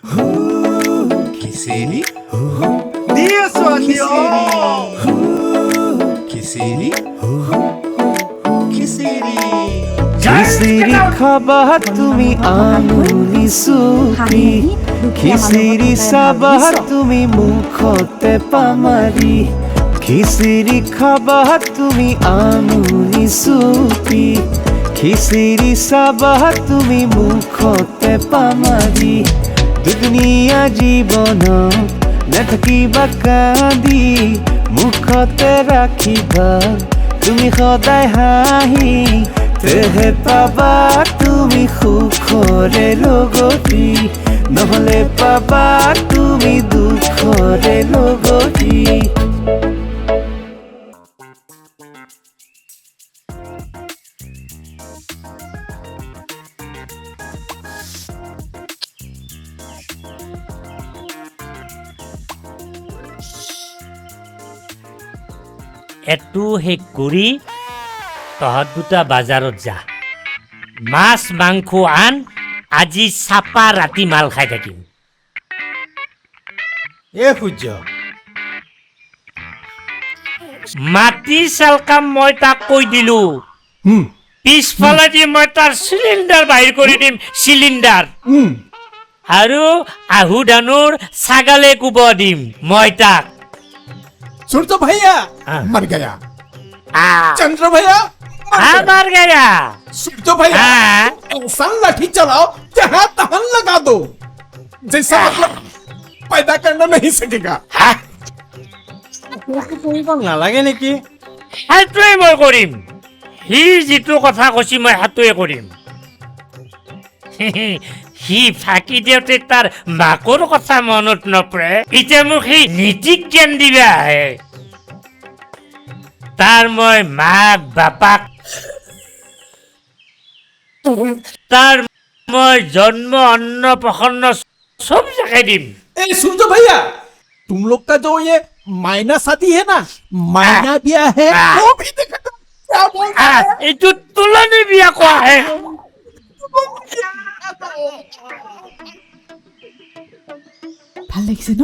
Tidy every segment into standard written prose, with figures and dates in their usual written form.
Kisiri, Dios kisiri, kisiri. খিচিৰি খাবা তুমি আঙুলি চুপি খিচিৰি চাবা তুমি মুখতে পামাৰি খিচিৰি খাবা তুমি আঙুলি চুপি খিচিৰি চাবা তুমি মুখতে পামাৰি দুনিয়া জীৱনত নাথাকিবা কান্দি মুখতে ৰাখিবা তুমি সদায় হাঁহি তেহে পাবা তুমি সুখৰে লগতি নহলে পাবা তুমি দুখৰে লগতি এটো শেষ কৰি তহঁত দুটা বাজাৰত যা মাছ মাংস আন আজি চাপা ৰাতি মাল খাই থাকিম এ সূৰ্য মাটি চালকাম মই তাক কৈ দিলো পিছফালেদি মই তাৰ চিলিণ্ডাৰ বাহিৰ কৰি দিম চিলিণ্ডাৰ আৰু আহু ধানুৰ ছাগালে কুব দিম মই তাক सूरज भैया हाँ। मर गया आ चंद्र भैया मर गया सूरज भैया हाँ। ऐसा लाठी चलाओ जहां तहां लगा दो जैसा मतलब पैदा करना नहीं सकेगा নালাগে নেকি সেইটোৱে মই কৰিম সি যিটো কথা কৈছি মই সেইটোৱে কৰিম সি ফাঁকি দিওঁতে তাৰ মাকৰ কথা মনত নপৰে এতিয়া মোক সি নীতি জ্ঞান দিবা আহে তাৰ মই মাক বাপাক তাৰ মই জন্ম অন্ন প্ৰসন্ন চব জাগাই দিম ए सूरज भैया तुम लोग का जो ये मायना शादी है ना मायना ब्याह है हाँ। वो भी देखा तुम क्या बोल रहे আহ, এইটো তোলনি বিয়া কোৱা হে ভাল লাগিছে ন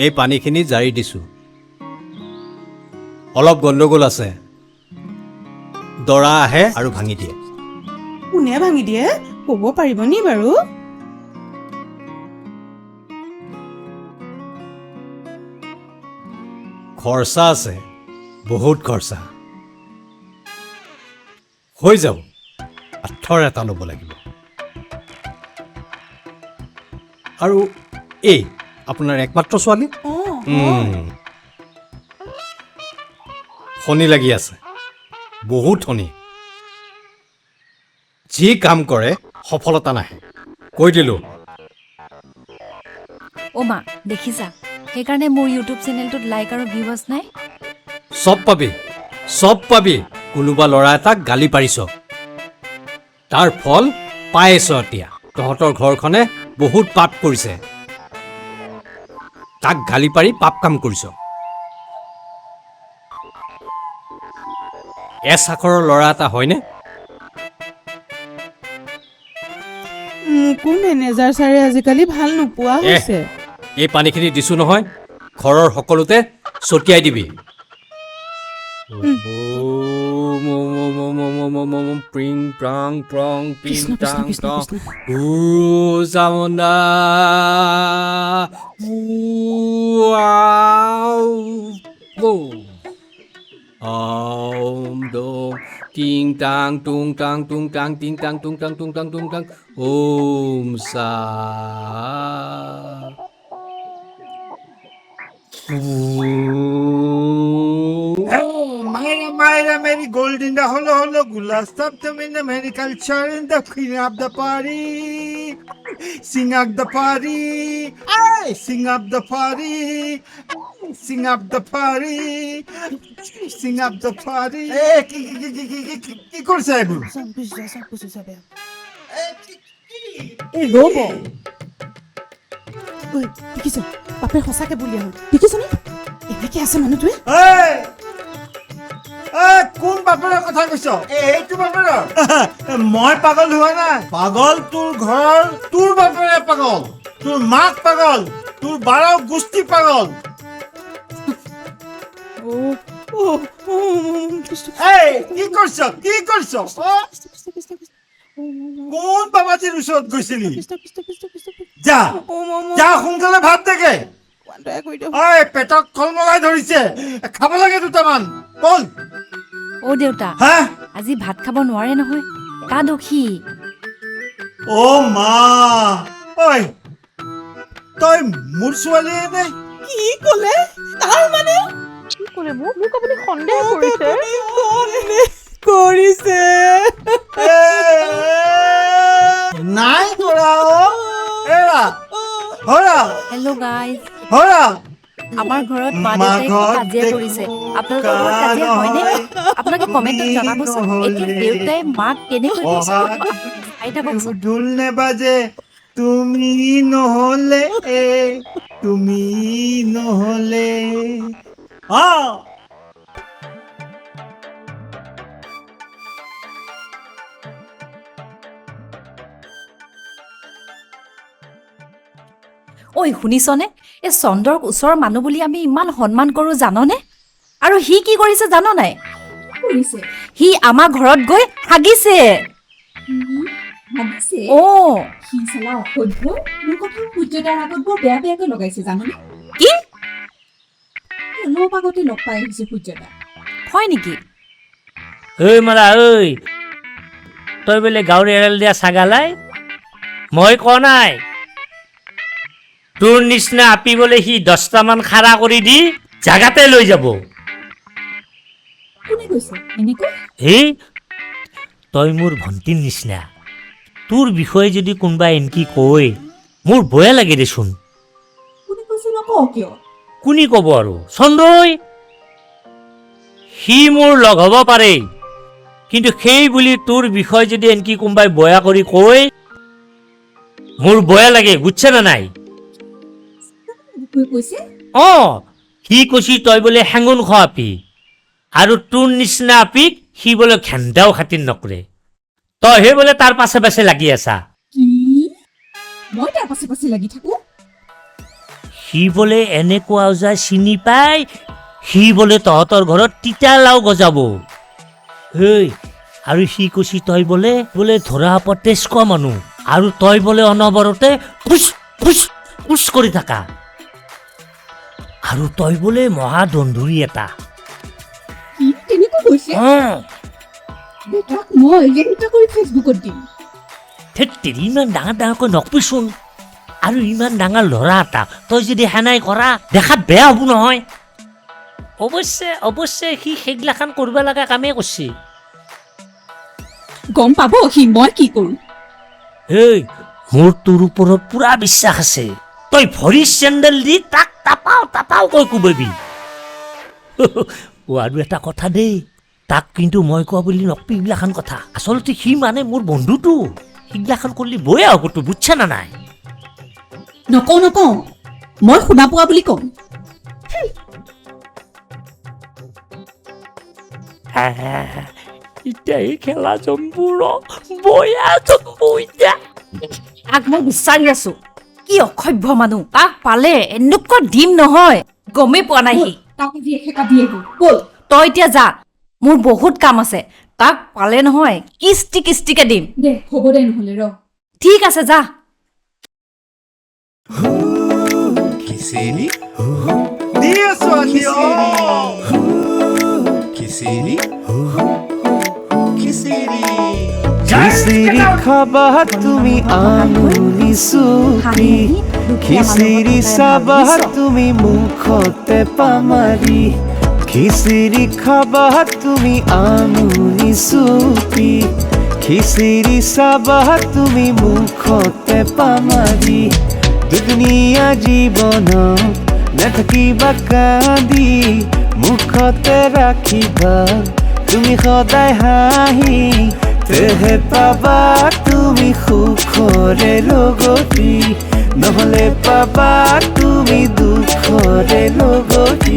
এই পানীখিনি জাৰি দিছোঁ অলপ গণ্ডগোল আছে দৰা আহে আৰু ভাঙি দিয়ে কোনে ভাঙি দিয়ে ক'ব পাৰিব নি বাৰু খৰচা আছে বহুত খৰচা হৈ যাব পাথৰ এটা ল'ব লাগিব আৰু এই আপোনাৰ একমাত্ৰ ছোৱালী শনি লাগি আছে বহুত শনি যি কাম কৰে সফলতা নাহে কৈ দিলোঁ অ' মা দেখিছা সেইকাৰণে মোৰ ইউটিউব চেনেলটোত লাইক আৰু ভিউৱাৰ্ছ নাই চব পাবি কোনোবা ল'ৰা এটাক গালি পাৰিছ তাৰ ফল পাইছ এতিয়া তহঁতৰ ঘৰখনে বহুত পাপ কৰিছে তাক গালি পাৰি পাপ কাম কৰিছ চাকৰৰ ল'ৰা এটা হয়নে মোকো মেনেজাৰ ছাৰে আজিকালি ভাল নোপোৱা হৈছে এই পানীখিনি দিছোঁ নহয় ঘৰৰ সকলোতে ছটিয়াই দিবি প্ৰিং প্ৰাং প্ৰং পিং কৃষ্ণ, টাং Krishna, Tong Krishna. Chamunda Om dong ting tang tung tang tung tang ting tang tung tang tung tang tung tang Om sa Myra, Mary Gold in the holo, Gula, stop them in the Mary culture in the queen of the party. Sing up the party, hey, sing up the party, Sing up the party, sing up the party. কি করছে এগুলো? এই ৰ'ব ঐ দেখিছ বাপে সঁচাকে বুলি আহোঁ দেখিছনে এনেকে আছে মানুহটোৱে কোন বাপেৰৰ কথা কৈছ? এইটো বাপেৰৰ? মই পাগল হোৱা নাই। পাগল তোৰ ঘৰৰ তোৰ বাপেৰে পাগল, তোৰ মাক পাগল, তোৰ বাৰ গোষ্ঠী পাগল। কি কৰিছ? কি কৰিছ? কোন বাবাজীৰ ওচৰত গৈছিলি? যা যা সোনকালে ভাত দেখে। পেটত কলমলাই ধৰিছে, খাব লাগে দুটামান। বল। অ' দেউতা হা? আজি ভাত খাব নোৱাৰে নহয়, কা দোষী। অ' মা, ঐ তই মোৰ ছোৱালীয়ে নে? কি ক'লে তাৰ মানে কি ক'লে মোক আপুনি সন্দেহ কৰিছে কৰিছে নাই কৰা। এৰা হৰা হেল্ল' গাইজ, হৰা। আমাৰ ঘৰত মা দেউতাই কাজিয়া কৰিছে। আপোনালোকৰ ঘৰত কাজিয়া হয়নে? আপোনালোকে কমেণ্টত জনাবচোন। এতিয়া দেউতাই মাক কেনেকৈ কৈছে চাই থাককচোন। ঢোল নেবাজে তুমি নহলে, তুমি নহলে। ঐ শুনিছনে, এই চন্দ্ৰক ওচৰৰ মানুহ বুলি আমি ইমান সন্মান কৰোঁ জাননে? আৰু সি কি কৰিছে জান নাই? সি আমাৰ ঘৰত গৈ হাগিছে। অ' কি হয় নেকি? ঐ মাৰা ঐ, তই বোলে গাঁৱৰ এৰাল দিয়া ছাগালাই, মই কোৱা নাই তোৰ নিচিনা আপিবলৈ সি 10টামান খাৰা কৰি দি জাগাতে লৈ যাব। এই তই মোৰ ভণ্টিৰ নিচিনা, তোৰ বিষয়ে যদি কোনোবা এনকি কয় মোৰ ভয়ে লাগে দেচোন। কোনে ক'ব আৰু? চন্দ্ৰই। সি মোৰ লগ হ'ব পাৰে, কিন্তু সেই বুলি তোৰ বিষয়ে যদি এনকি কোনোবাই বয়া কৰি কয় মোৰ বয়া লাগে, বুজছে না নাই? সি কৈছি তই বোলে হেঙুন খোৱা আপি, আৰু তোৰ নিচিনা আপিক সি বোলে ঘেন্দাও খাতিৰ নকৰে। তইহে বোলে তাৰ পাছে পাছে লাগি আছা। সি বোলে এনেকুৱা ওজাই চিনি পাই, সি বোলে তহঁতৰ ঘৰত তিতা লাও গজাব। হেই আৰু সি কৈছি তই বোলে ধৰা পৰ তেজ খোৱা মানুহ, আৰু তই বোলে অনবৰতে ফুচ ফুচ ফুচ কৰি থাকা, আৰু তই বোলে মহা দন্দুৰী এটা। ইমান ডাঙৰ ডাঙৰকৈ নকবিচোন। আৰু ইমান ডাঙৰ ল'ৰা এটা তই যদি সেনাই কৰা দেখাত বেয়া হ'ব নহয়। অৱশ্যে সি সেইগিলাখান কৰিব লগা কামেই কৰিছে। গম পাব সি মই কি কৰোঁ। এই মোৰ তোৰ ওপৰত পুৰা বিশ্বাস আছে, তই ভৰিৰ চেণ্ডেল দি তাক তাপাও কৈ কোবাবি। আৰু এটা কথা দেই, তাক কিন্তু মই কোৱা বুলি নকবি এইগিলাখান কথা। আচলতে সি মানে মোৰ বন্ধুটো, সেইগিলাখান কৰিলে বয়া হ'ব তো, বুজছা না নাই? নকওঁ মই শুনা পোৱা বুলি কওঁ। এতিয়া এই খেলা জম্বুৰ বয়া জম্বু এতিয়া। তাক মই বিচাৰি আছো, কি অসভ্য মানুহ। তাক পালে এনেকুৱা দিম নহয়, গমেই পোৱা নাই সি। তই এতিয়া যা, মোৰ বহুত কাম আছে। তাক পালে নহয় কিস্তিকে দিম। হ'ব দে নহ'লে ৰ। ঠিক আছে যা। খিচিৰি দি আছো আজি। খিচিৰি খিচিৰি খিচিৰি খাবা তুমি আঙুলি চুপি, খিচিৰি চাবা তুমি মুখতে পামাৰি, খিচিৰি খাবা তুমি আঙুলি চুপি, খিচিৰি চাবা তুমি মুখতে পামাৰি, দুনিয়া জীৱনত নাথাকিবা কান্দি মুখতে ৰাখিবা তুমি সদায় হাঁহি তেহে পাবা তুমি সুখৰে লগতি নহ'লে পাবা তুমি দুখৰে লগতি